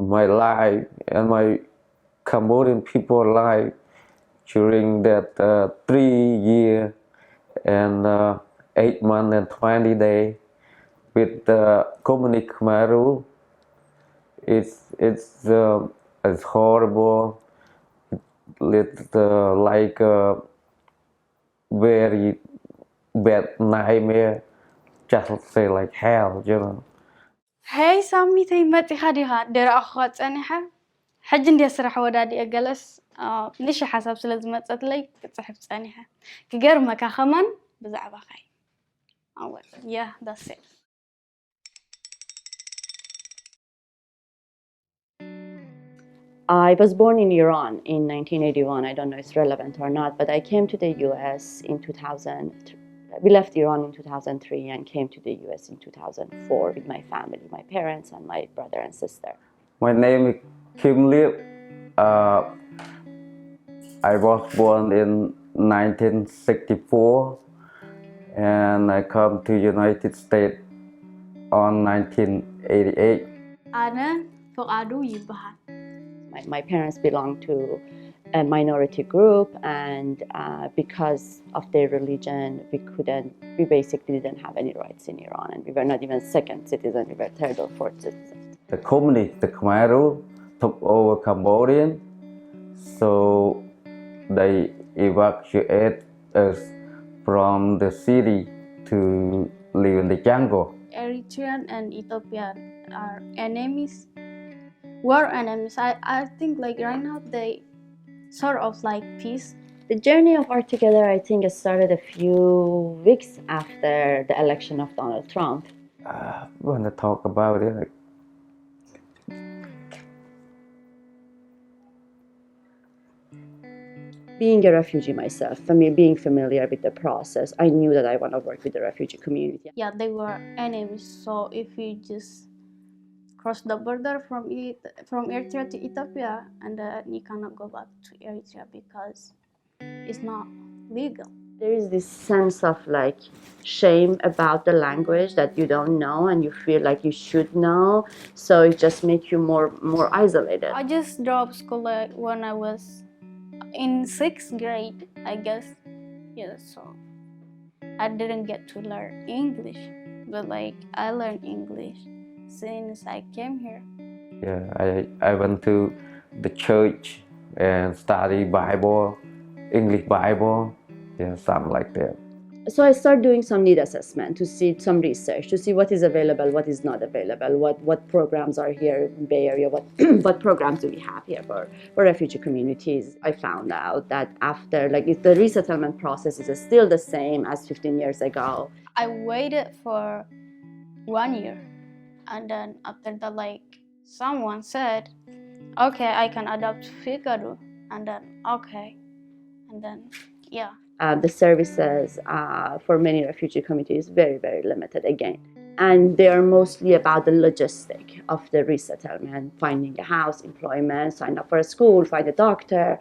my life and my Cambodian people life during that 3 year and 8 months and 20 days with the community Khmer. It's horrible. It's like a very bad nightmare. Just say like hell, you know. هاي ساميتي متي ديها دير أخوات أنيحة حج ندي أسرح ودادي أجلس ليش حسب سلزمة تطلي تصحب أنيحة كجر مكا خمن بزعبة خاي أول yeah that's it. I was born in Iran in 1981. I don't know if it's relevant or not, but I came to the US in 2000. We left Iran in 2003 and came to the US in 2004 with my family, my parents and my brother and sister. My name is Kim Liep. I was born in 1964 and I come to United States on 1988. أنا فقادو يبها. My parents belong to a minority group, and because of their religion, we basically didn't have any rights in Iran, and we were not even second citizen, we were third or fourth citizen. The communist, the Khmer, took over Cambodian, so they evacuated us from the city to live in the jungle. Eritrean and Ethiopian are enemies. Were enemies. I think like right now they sort of like peace. The journey of ARTogether, I think, it started a few weeks after the election of Donald Trump. When I talk about it, being a refugee myself, being familiar with the process, I knew that I want to work with the refugee community. Yeah, they were enemies. So if you just cross the border from Eritrea to Ethiopia, and you cannot go back to Eritrea because it's not legal. There is this sense of like shame about the language that you don't know and you feel like you should know, so it just makes you more isolated. I just dropped school when I was in 6th grade, I guess. Yeah, so I didn't get to learn English, but like I learned English since I came here. yeah, I went to the church and study Bible, English Bible, yeah, something like that. So I started doing some need assessment to see some research, to see what is available, what is not available, what programs are here in Bay Area, what programs do we have here for refugee communities. I found out that after, like, if the resettlement process is still the same as 15 years ago. I waited for 1 year, and then after that, like, someone said, okay, I can adopt Figaro, and then okay, and then yeah. The services for many refugee communities is very, very limited again. And they are mostly about the logistic of the resettlement, finding a house, employment, sign up for a school, find a doctor,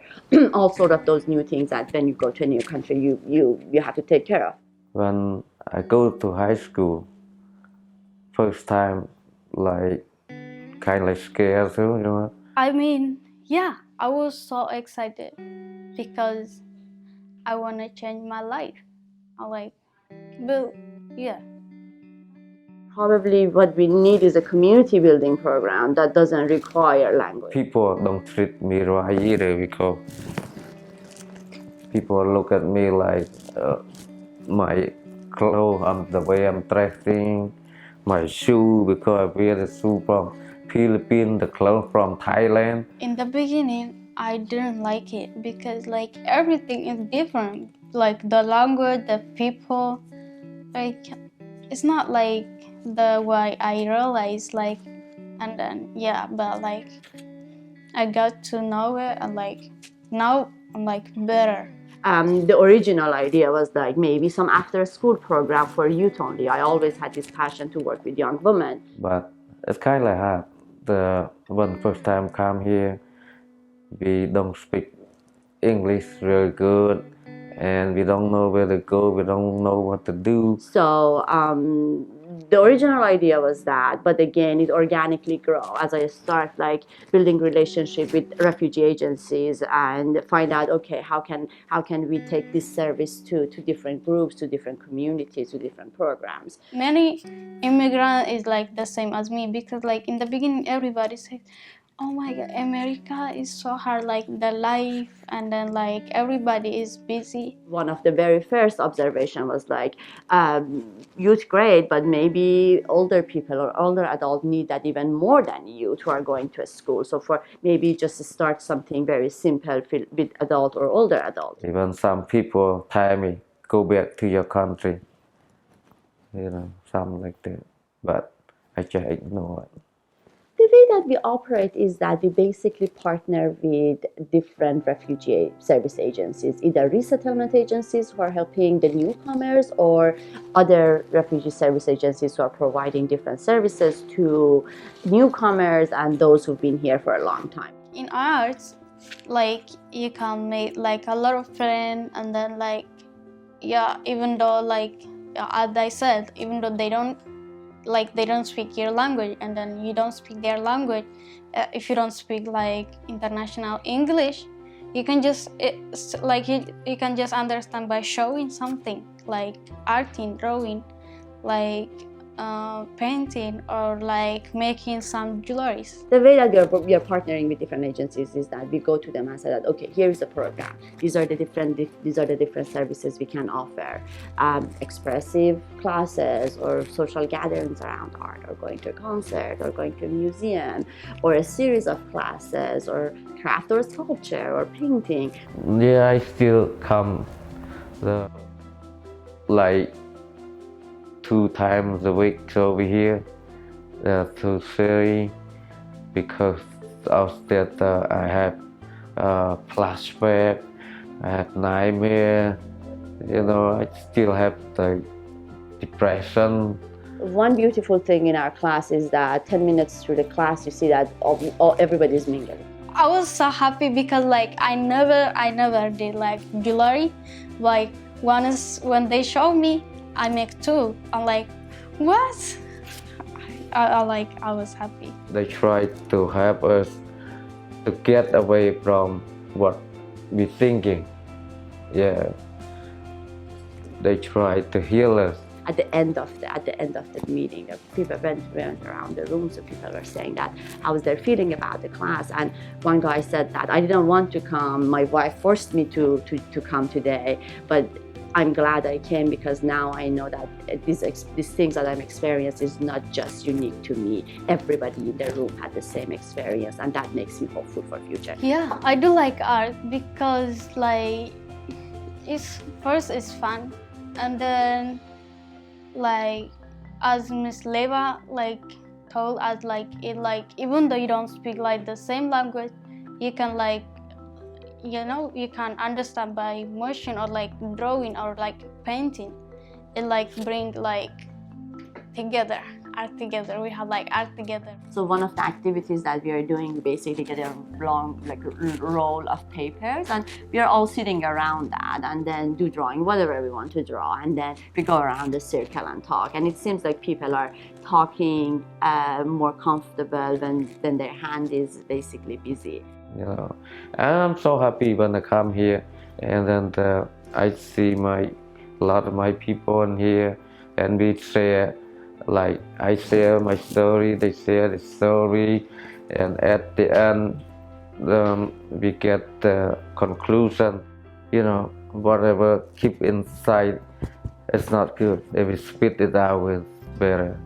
all sort of those new things that when you go to a new country, you have to take care of. When I go to high school, first time, like, kind of scared too, you know. I mean, yeah, I was so excited because I want to change my life. But yeah. Probably what we need is a community building program that doesn't require language. People don't treat me right either because people look at me like my clothes, the way I'm dressing, my shoe, because I wear the shoe from Philippines, the clothes from Thailand. In the beginning, I didn't like it because like everything is different. Like the language, the people, like it's not like the way I realized, like, and then yeah, but like I got to know it, and like now I'm like better. The original idea was like maybe some after-school program for youth only. I always had this passion to work with young women. But it's kind of hard. When first time come here, we don't speak English really good, and we don't know where to go. We don't know what to do. So the original idea was that, but again, it organically grew as I start like building relationship with refugee agencies and find out, okay, how can we take this service to different groups, to different communities, to different programs. Many immigrant is like the same as me, because like in the beginning everybody says, oh my god, America is so hard, like the life, and then like everybody is busy. One of the very first observation was like, youth great, but maybe older people or older adults need that even more than youth who are going to a school. So for maybe just start something very simple with adult or older adults. Even some people tell me, go back to your country, something like that. But I just ignore it. The way that we operate is that we basically partner with different refugee service agencies, either resettlement agencies who are helping the newcomers or other refugee service agencies who are providing different services to newcomers and those who've been here for a long time. In arts, like you can make like a lot of friends, and then like, yeah, even though like, as I said, even though they don't speak your language, and then you don't speak their language, if you don't speak like international English, you can just you can just understand by showing something like arting, drawing, like painting, or like making some jewelries. The way that we are partnering with different agencies is that we go to them and say that, okay, here is a program. These are the different services we can offer. Expressive classes or social gatherings around art, or going to a concert, or going to a museum, or a series of classes, or craft or sculpture or painting. Yeah, I still come like 2 times a week over here to Syria, because of that I have flashback, I have nightmare, I still have the depression. One beautiful thing in our class is that 10 minutes through the class, you see that everybody's mingling. I was so happy because like I never did like jewelry. Like when they showed me, I make 2. I'm like, what? I was happy. They try to help us to get away from what we're thinking. Yeah, they try to heal us. At the end of the meeting, people went around the room, so people were saying that how was their feeling about the class. And one guy said that I didn't want to come. My wife forced me to come today, but I'm glad I came, because now I know that these things that I'm experiencing is not just unique to me. Everybody in the room had the same experience, and that makes me hopeful for future. Yeah, I do like art because like it's fun, and then like as Miss Leva like told us, like even though you don't speak like the same language, you can like you can understand by motion, or like drawing, or like painting. It like bring like together, art together. We have like art together. So one of the activities that we are doing, we basically get a long roll of papers, and we are all sitting around that, and then do drawing whatever we want to draw, and then we go around the circle and talk. And it seems like people are talking more comfortable when their hand is basically busy. And I'm so happy when I come here, and then I see a lot of my people in here, and we share, like I share my story, they share the story, and at the end we get the conclusion. Whatever keep inside, it's not good. If we spit it out, it's better.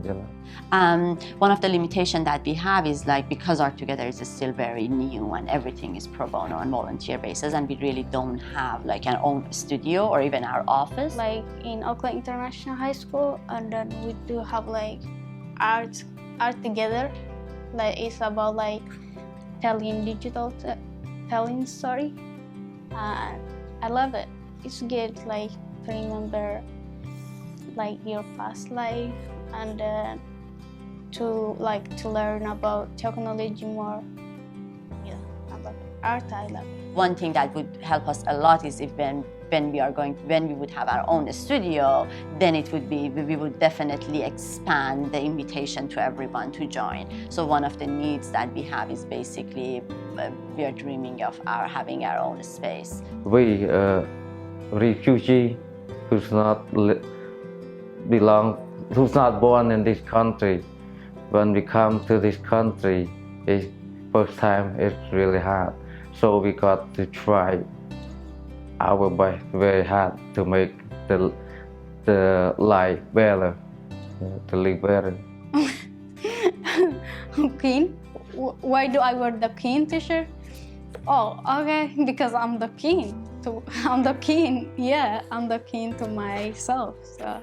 One of the limitations that we have is like, because ARTogether is still very new and everything is pro bono and volunteer basis, and we really don't have like our own studio or even our office. Like in Oakland International High School, and then we do have like ARTogether. Like it's about like telling story. I love it. It's good like to remember like your past life, and then to learn about technology more. Yeah, I love it. Art, I love it. One thing that would help us a lot is if when when we would have our own studio, then we would definitely expand the invitation to everyone to join. So one of the needs that we have is basically we are dreaming of having our own space. We refugee who's not born in this country. When we come to this country, first time it's really hard. So we got to try our best, very hard to make the life better, to live better. Queen? Why do I wear the Queen t-shirt? Oh, okay, because I'm the Queen. I'm the Queen. Yeah, I'm the Queen to myself. So.